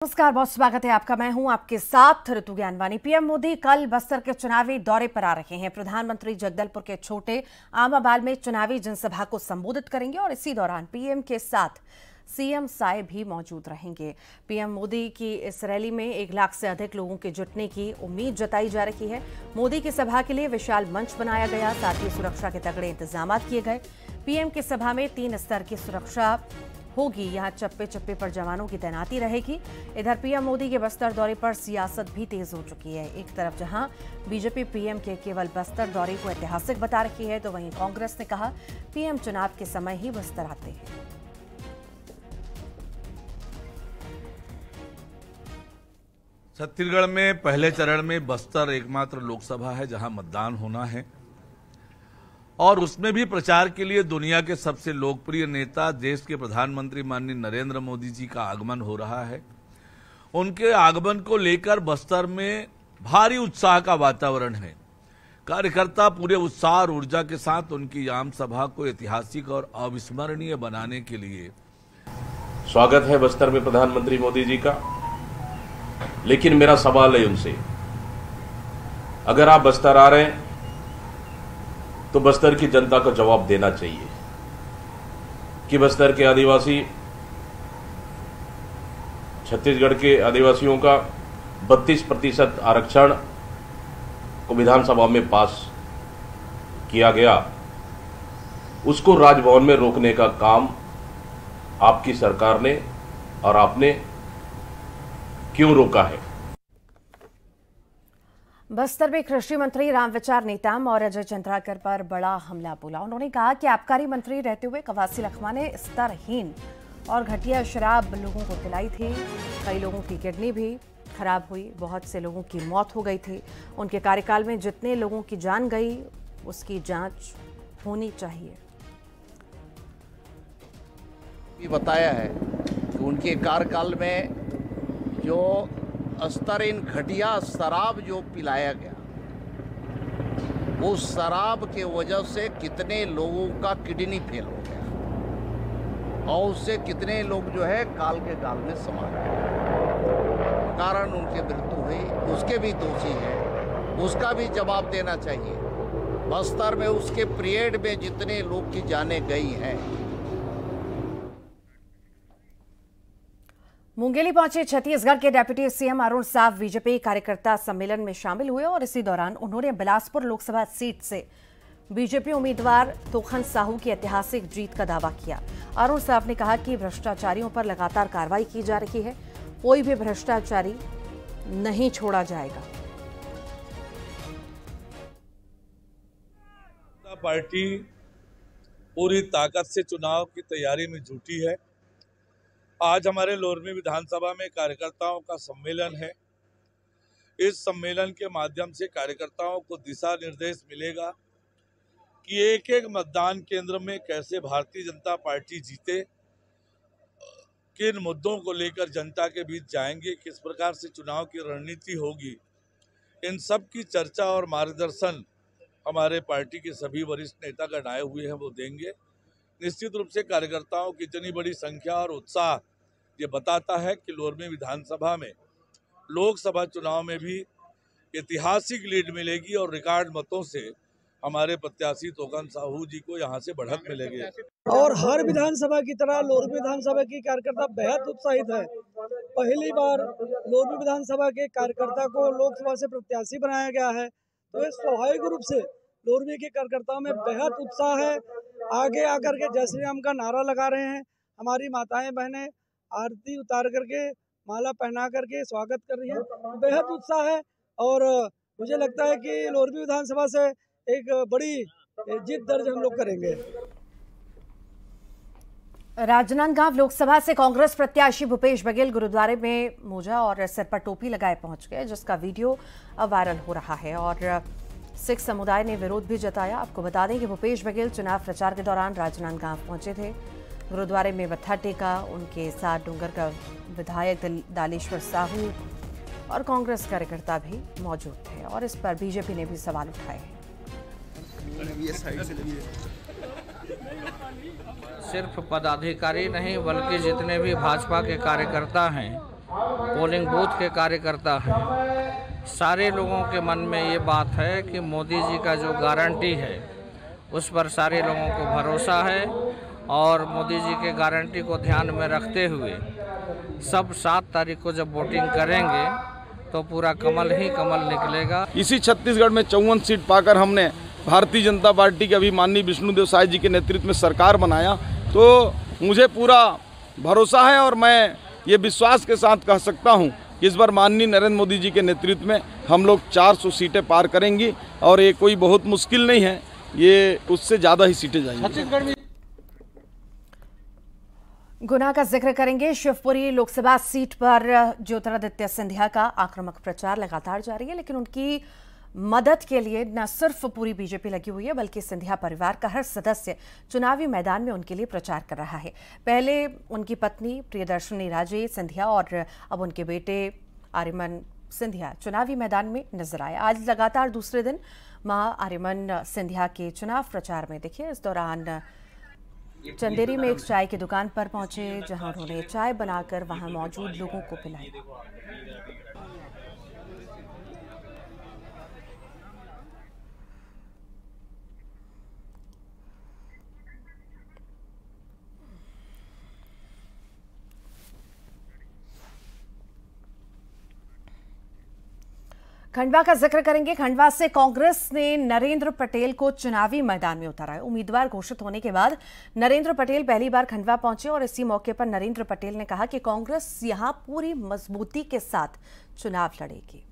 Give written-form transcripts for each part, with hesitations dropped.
नमस्कार, बहुत स्वागत है आपका। मैं हूं आपके साथ ऋतु ज्ञानवानी। पीएम मोदी कल बस्तर के चुनावी दौरे पर आ रहे हैं। प्रधानमंत्री जगदलपुर के छोटे आमाबाल में चुनावी जनसभा को संबोधित करेंगे और इसी दौरान पीएम के साथ सीएम साय भी मौजूद रहेंगे। पीएम मोदी की इस रैली में 1 लाख से अधिक लोगों के जुटने की उम्मीद जताई जा रही है। मोदी की सभा के लिए विशाल मंच बनाया गया, साथ ही सुरक्षा के तगड़े इंतजाम किए गए। पीएम की सभा में 3 स्तर की सुरक्षा होगी। यहां चप्पे चप्पे पर जवानों की तैनाती रहेगी। इधर पीएम मोदी के बस्तर दौरे पर सियासत भी तेज हो चुकी है। एक तरफ जहां बीजेपी पीएम के केवल बस्तर दौरे को ऐतिहासिक बता रही है, तो वहीं कांग्रेस ने कहा पीएम चुनाव के समय ही बस्तर आते हैं। छत्तीसगढ़ में पहले चरण में बस्तर एकमात्र लोकसभा है जहां मतदान होना है और उसमें भी प्रचार के लिए दुनिया के सबसे लोकप्रिय नेता, देश के प्रधानमंत्री माननीय नरेंद्र मोदी जी का आगमन हो रहा है। उनके आगमन को लेकर बस्तर में भारी उत्साह का वातावरण है। कार्यकर्ता पूरे उत्साह और ऊर्जा के साथ उनकी आम सभा को ऐतिहासिक और अविस्मरणीय बनाने के लिए। स्वागत है बस्तर में प्रधानमंत्री मोदी जी का। लेकिन मेरा सवाल है उनसे, अगर आप बस्तर आ रहे हैं तो बस्तर की जनता को जवाब देना चाहिए कि बस्तर के आदिवासी, छत्तीसगढ़ के आदिवासियों का 32% आरक्षण को विधानसभा में पास किया गया, उसको राजभवन में रोकने का काम आपकी सरकार ने और आपने क्यों रोका है? बस्तर में कृषि मंत्री रामविचार नेताम और अजय चंद्राकर पर बड़ा हमला बोला। उन्होंने कहा कि आबकारी मंत्री रहते हुए कवासी लखमा ने स्तरहीन और घटिया शराब लोगों को पिलाई थी। कई लोगों की किडनी भी खराब हुई, बहुत से लोगों की मौत हो गई थी। उनके कार्यकाल में जितने लोगों की जान गई उसकी जांच होनी चाहिए। ये बताया है कि उनके कार्यकाल में जो स्तरहीन घटिया शराब जो पिलाया गया, उस शराब के वजह से कितने लोगों का किडनी फेल हो गया और उससे कितने लोग जो है काल के गाल में समा गए, कारण उनकी मृत्यु हुई। उसके भी दोषी है, उसका भी जवाब देना चाहिए। बस्तर में उसके पीरियड में जितने लोग की जानें गई हैं। मुंगेली पहुंचे छत्तीसगढ़ के deputy CM Arun Sao BJP कार्यकर्ता सम्मेलन में शामिल हुए और इसी दौरान उन्होंने बिलासपुर लोकसभा सीट से बीजेपी उम्मीदवार तोखन साहू की ऐतिहासिक जीत का दावा किया। अरुण साव ने कहा कि भ्रष्टाचारियों पर लगातार कार्रवाई की जा रही है, कोई भी भ्रष्टाचारी नहीं छोड़ा जाएगा। पार्टी पूरी ताकत से चुनाव की तैयारी में जुटी है। आज हमारे लोरमी विधानसभा में कार्यकर्ताओं का सम्मेलन है। इस सम्मेलन के माध्यम से कार्यकर्ताओं को दिशा निर्देश मिलेगा कि एक एक मतदान केंद्र में कैसे भारतीय जनता पार्टी जीते, किन मुद्दों को लेकर जनता के बीच जाएंगे, किस प्रकार से चुनाव की रणनीति होगी। इन सब की चर्चा और मार्गदर्शन हमारे पार्टी के सभी वरिष्ठ नेतागण आए हुए हैं, वो देंगे। निश्चित रूप से कार्यकर्ताओं की इतनी बड़ी संख्या और उत्साह ये बताता है कि लोरमी विधानसभा में लोकसभा चुनाव में भी ऐतिहासिक लीड मिलेगी और रिकॉर्ड मतों से हमारे प्रत्याशी तोखन साहू जी को यहां से बढ़त मिलेगी। और हर विधानसभा की तरह लोरमी विधानसभा की कार्यकर्ता बेहद उत्साहित है। पहली बार लोरमी विधानसभा के कार्यकर्ता को लोकसभा से प्रत्याशी बनाया गया है, तो ये स्वाभाविक रूप से लोरमी के कार्यकर्ताओं में बेहद उत्साह है। आगे आकर के जय श्री राम का नारा लगा रहे हैं। हमारी माताएं बहनें आरती उतार करके माला पहना करके स्वागत कर रही है। बेहद उत्साह है और मुझे लगता है कि लोरमी विधानसभा से एक बड़ी जीत दर्ज हम लोग करेंगे। राजनांदगांव लोकसभा से कांग्रेस प्रत्याशी भूपेश बघेल गुरुद्वारे में मोजा और सिर पर टोपी लगाए पहुंच गए, जिसका वीडियो अब वायरल हो रहा है और सिख समुदाय ने विरोध भी जताया। आपको बता दें कि भूपेश बघेल चुनाव प्रचार के दौरान राजनांदगांव पहुंचे थे। गुरुद्वारे में मत्था टेका। उनके साथ डूंगर का विधायक दालेश्वर साहू और कांग्रेस कार्यकर्ता भी मौजूद थे और इस पर बीजेपी ने भी सवाल उठाए। सिर्फ पदाधिकारी नहीं बल्कि जितने भी भाजपा के कार्यकर्ता हैं पोलिंग बूथ के कार्यकर्ता हैं, सारे लोगों के मन में ये बात है कि मोदी जी का जो गारंटी है उस पर सारे लोगों को भरोसा है और मोदी जी के गारंटी को ध्यान में रखते हुए सब 7 तारीख को जब वोटिंग करेंगे तो पूरा कमल ही कमल निकलेगा। इसी छत्तीसगढ़ में 54 सीट पाकर हमने भारतीय जनता पार्टी के अभी माननीय विष्णुदेव साय जी के नेतृत्व में सरकार बनाया, तो मुझे पूरा भरोसा है और मैं ये विश्वास के साथ कह सकता हूँ कि इस बार माननीय नरेंद्र मोदी जी के नेतृत्व में हम लोग 400 सीटें पार करेंगी और ये कोई बहुत मुश्किल नहीं है, ये उससे ज़्यादा ही सीटें जाएंगी। छत्तीसगढ़ में गुना का जिक्र करेंगे। शिवपुरी लोकसभा सीट पर ज्योतिरादित्य सिंधिया का आक्रामक प्रचार लगातार जारी है, लेकिन उनकी मदद के लिए न सिर्फ पूरी बीजेपी लगी हुई है बल्कि सिंधिया परिवार का हर सदस्य चुनावी मैदान में उनके लिए प्रचार कर रहा है। पहले उनकी पत्नी प्रियदर्शनी राजे सिंधिया और अब उनके बेटे आर्यमन सिंधिया चुनावी मैदान में नजर आए। आज लगातार दूसरे दिन मां आर्यमन सिंधिया के चुनाव प्रचार में दिखे। इस दौरान चंदेरी में एक चाय की दुकान पर पहुंचे, जहां उन्होंने चाय बनाकर वहां मौजूद लोगों को पिलाई। खंडवा का जिक्र करेंगे। खंडवा से कांग्रेस ने नरेंद्र पटेल को चुनावी मैदान में उतारा है। उम्मीदवार घोषित होने के बाद नरेंद्र पटेल पहली बार खंडवा पहुंचे और इसी मौके पर नरेंद्र पटेल ने कहा कि कांग्रेस यहां पूरी मजबूती के साथ चुनाव लड़ेगी।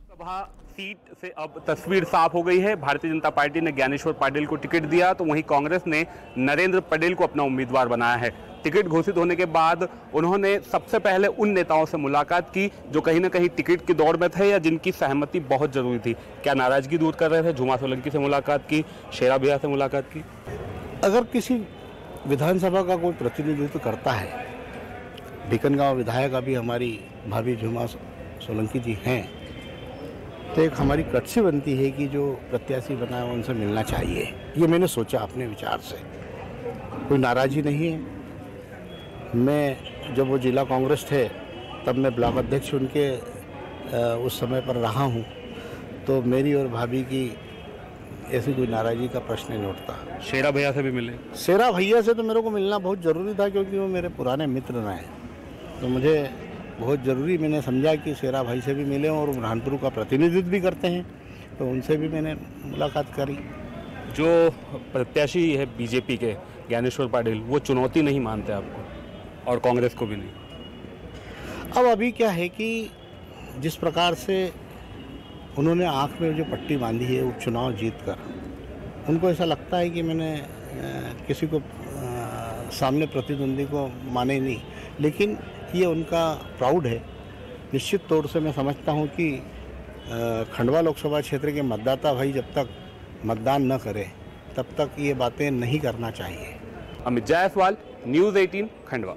सभा सीट से अब तस्वीर साफ हो गई है। भारतीय जनता पार्टी ने ज्ञानेश्वर पाटिल को टिकट दिया तो वहीं कांग्रेस ने नरेंद्र पटेल को अपना उम्मीदवार बनाया है। टिकट घोषित होने के बाद उन्होंने सबसे पहले उन नेताओं से मुलाकात की जो कहीं ना कहीं टिकट की दौड़ में थे या जिनकी सहमति बहुत जरूरी थी। क्या नाराजगी दूर कर रहे थे? झुमा सोलंकी से मुलाकात की, शेरा भैया से मुलाकात की। अगर किसी विधानसभा का कोई प्रतिनिधित्व करता है, भिकनगांव विधायक अभी हमारी भाभी झुमा सोलंकी जी हैं, तो एक हमारी कटसी बनती है कि जो प्रत्याशी बना है उनसे मिलना चाहिए। ये मैंने सोचा अपने विचार से, कोई नाराज़गी नहीं है। मैं जब वो जिला कांग्रेस थे तब मैं ब्लॉक अध्यक्ष उनके उस समय पर रहा हूँ, तो मेरी और भाभी की ऐसी कोई नाराज़गी का प्रश्न नहीं उठता। शेरा भैया से भी मिले? शेरा भैया से तो मेरे को मिलना बहुत ज़रूरी था क्योंकि वो मेरे पुराने मित्र रहे, तो मुझे बहुत ज़रूरी मैंने समझा कि शेरा भाई से भी मिले और बुरहानपुर का प्रतिनिधित्व भी करते हैं, तो उनसे भी मैंने मुलाकात करी। जो प्रत्याशी है बीजेपी के ज्ञानेश्वर पाटिल, वो चुनौती नहीं मानते आपको और कांग्रेस को भी नहीं? अब अभी क्या है कि जिस प्रकार से उन्होंने आँख में जो पट्टी बांधी है उपचुनाव जीत कर, उनको ऐसा लगता है कि मैंने किसी को सामने प्रतिद्वंदी को माने नहीं, लेकिन ये उनका प्राउड है। निश्चित तौर से मैं समझता हूँ कि खंडवा लोकसभा क्षेत्र के मतदाता भाई जब तक मतदान न करें तब तक ये बातें नहीं करना चाहिए। अमित जायसवाल, न्यूज़ 18 खंडवा।